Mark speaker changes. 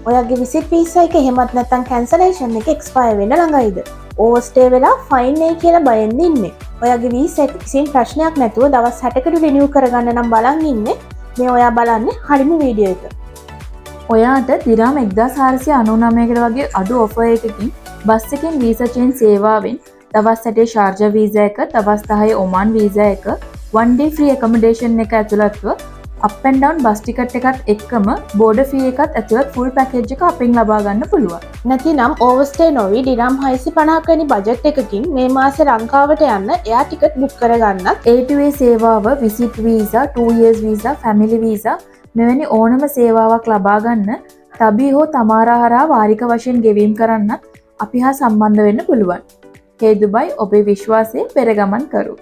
Speaker 1: ඔයාගේ visit visa එක එහෙමත් නැත්නම් කැන්සලේෂන් එක එක්ස්පයර් වෙන්න ළඟයිද? ඕවර්ස්ටේ වෙලා ෆයින් එයි කියලා බයෙන් ඉන්නේ. ඔයාගේ වීසා එක කිසිම ප්‍රශ්නයක් නැතුව දවස් 60කට රිනිව් කරගන්න නම් බලන් ඉන්නේ. මේ ඔයා බලන්නේ හරිම වීඩියෝ එක.
Speaker 2: ඔයාට දිරාම් 1499කට වගේ අඩු ඔෆර් එකකින් බස් එකෙන් වීසා චේන්ජ් සේවාවෙන් දවස් 8 ෂාර්ජා වීසා එක, දවස් 10 ඔමාන් වීසා එක, 1 day free accommodation එක ඇතුළත්ව up and down bus ticket එකත් එක්කම බෝඩර් ෆී එකත් ඇතුළත් ෆුල් පැකේජ් එක අපෙන් ලබා ගන්න පුළුවන්.
Speaker 1: නැතිනම් ඕවර්ස්ටේ නොවි ඩිරම් 650ක වැනි බජට් එකකින් මේ මාසේ ලංකාවට යන්න එයා ටිකට් බුක් කරගන්නත්
Speaker 2: A2A සේවාව, visit visa, 2 years visa, family visa මෙවැනි ඕනම සේවාවක් ලබා ගන්න තබී හෝ තමාරා හරහා වාරික වශයෙන් ගෙවීම් කරන්නත් අපි හා සම්බන්ධ වෙන්න පුළුවන්. හේ දුබයි ඔබේ විශ්වාසයේ පෙරගමන් කරු.